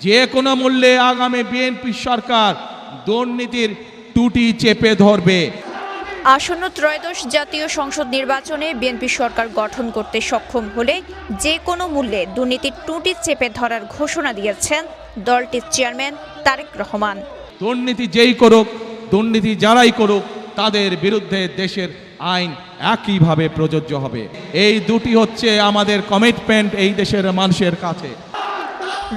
যে কোনো মূল্যে আগামী বিএনপি সরকার দুর্নীতির টুটি চেপে ধরবে। আসন্ন ত্রয়োদশ জাতীয় সংসদ নির্বাচনে বিএনপি সরকার গঠন করতে সক্ষম হলে যে কোনো মূল্যে দুর্নীতির টুটি চেপে ধরার ঘোষণা দিয়েছেন দলটির চেয়ারম্যান তারেক রহমান। দুর্নীতি যেই করুক, দুর্নীতি যারাই করুক, তাদের বিরুদ্ধে দেশের আইন একইভাবে প্রযোজ্য হবে। এই দুটি হচ্ছে আমাদের কমিটমেন্ট এই দেশের মানুষের কাছে।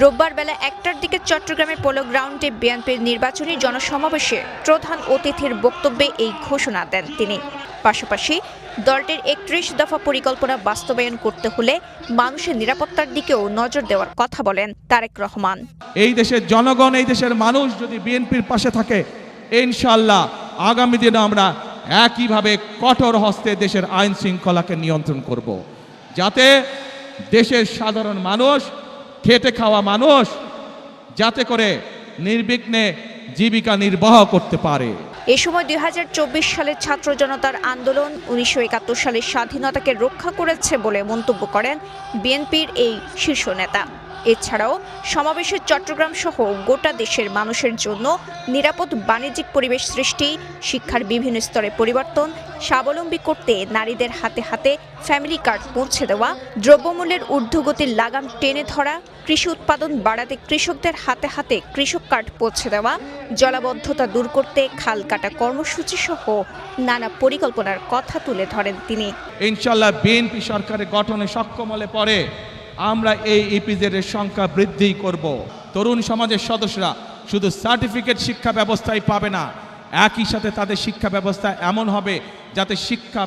রোববার বেলা 1টার দিকে চট্টগ্রামের পোলো গ্রাউন্ডে বিএনপির নির্বাচনী জনসমাবেশে প্রধান অতিথির বক্তব্যে এই ঘোষণা দেন তিনি। পাশাপাশি দলটির 31 দফা পরিকল্পনা বাস্তবায়ন করতে হলে মানুষের নিরাপত্তার দিকেও নজর দেওয়ার কথা বলেন তারেক রহমান। এই দেশের জনগণ, এই দেশের মানুষ যদি বিএনপির পাশে থাকে, ইনশাআল্লাহ আগামী দিনে আমরা একইভাবে কঠোর হস্তে দেশের আইন শৃঙ্খলাকে নিয়ন্ত্রণ করব, যাতে দেশের সাধারণ মানুষ, খেটে খাওয়া মানুষ যাতে করে নির্বিঘ্নে জীবিকা নির্বাহ করতে পারে। এ সময় 2024 সালের ছাত্র জনতার আন্দোলন 1971 সালের স্বাধীনতাকে রক্ষা করেছে বলে মন্তব্য করেন বিএনপির এই শীর্ষ নেতা। এছাড়াও সমাবেশে চট্টগ্রাম সহ গোটা দেশের মানুষের জন্য নিরাপদ বাণিজ্যিক পরিবেশ সৃষ্টি, শিক্ষার বিভিন্ন স্তরে পরিবর্তন, স্বাবলম্বী করতে নারীদের হাতে হাতে ফ্যামিলি কার্ড পৌঁছে দেওয়া, দ্রব্যমূল্যের ঊর্ধ্বগতির লাগাম টেনে ধরা, কৃষি উৎপাদন বাড়াতে কৃষকদের হাতে হাতে কৃষক কার্ড পৌঁছে দেওয়া, জলাবদ্ধতা দূর করতে খাল কাটা কর্মসূচি সহ নানা পরিকল্পনার কথা তুলে ধরেন তিনি। ইনশাআল্লাহ বিএনপি সরকারের গঠনে সক্ষম হলে পরে আমরা এই ইপিজেড এর সংখ্যা বৃদ্ধি করব। তরুণ সমাজের সদস্যরা শুধু সার্টিফিকেট শিক্ষা ব্যবস্থায় পাবে না, একই সাথে তাদের শিক্ষা ব্যবস্থা এমন হবে যাতে শিক্ষা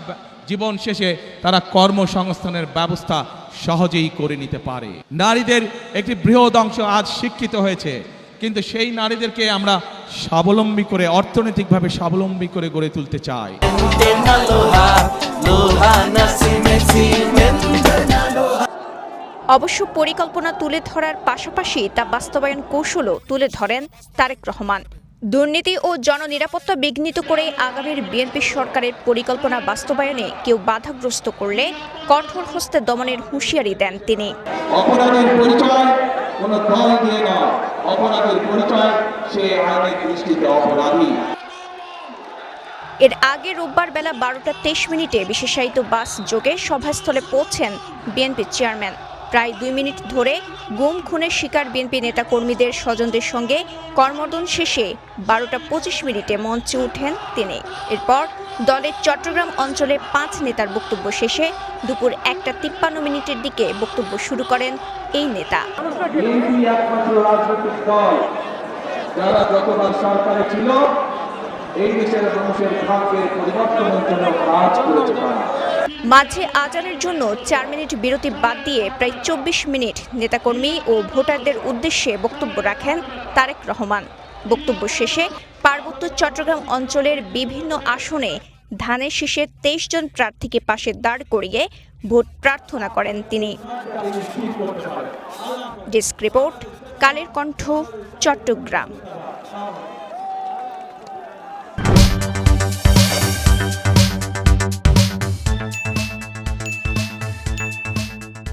জীবন শেষে তারা কর্মসংস্থানের ব্যবস্থা সহজেই করে নিতে পারে। নারীদের একটি বৃহৎ অংশ আজ শিক্ষিত হয়েছে, কিন্তু সেই নারীদেরকে আমরা স্বাবলম্বী করে, অর্থনৈতিকভাবে স্বাবলম্বী করে গড়ে তুলতে চাই। অবশ্য পরিকল্পনা তুলে ধরার পাশাপাশি তা বাস্তবায়ন কৌশলও তুলে ধরেন তারেক রহমান। দুর্নীতি ও জননিরাপত্তা বিঘ্নিত করে আগামীর বিএনপি সরকারের পরিকল্পনা বাস্তবায়নে কেউ বাধাগ্রস্ত করলে কঠোর হস্তে দমনের হুঁশিয়ারি দেন তিনি। অপরাধের পরিচয় কোনো দল দিয়ে নয়, অপরাধের পরিচয় সে আইনের দৃষ্টিতে অপরাধী। এর আগে রোববার বেলা 12টা 23 মিনিটে বিশেষায়িত বাস যোগে সভাস্থলে পৌঁছেন বিএনপি চেয়ারম্যান। প্রায় 2 মিনিট ধরে গুম খুনের শিকার বিএনপি নেতাকর্মীদের স্বজনদের সঙ্গে কর্মর্দন শেষে 12টা 25 মিনিটে মঞ্চে ওঠেন তিনি। এরপর দলের চট্টগ্রাম অঞ্চলে 5 নেতার বক্তব্য শেষে দুপুর 1টা 53 মিনিটের দিকে বক্তব্য শুরু করেন এই নেতা। যারা যতবার সরকারে ছিল এই দেশের মানুষের ভাগ্যের পরিবর্তনের জন্য কাজ করেছে। মাঝে আজানের জন্য 4 মিনিট বিরতি বাদ দিয়ে প্রায় 24 মিনিট নেতাকর্মী ও ভোটারদের উদ্দেশ্যে বক্তব্য রাখেন তারেক রহমান। বক্তব্য শেষে পার্বত্য চট্টগ্রাম অঞ্চলের বিভিন্ন আসনে ধানের শীষে 23 জন প্রার্থীকে পাশে দাঁড় করিয়ে ভোট প্রার্থনা করেন তিনি। Desk report, Kaler Kantho, Chittagong.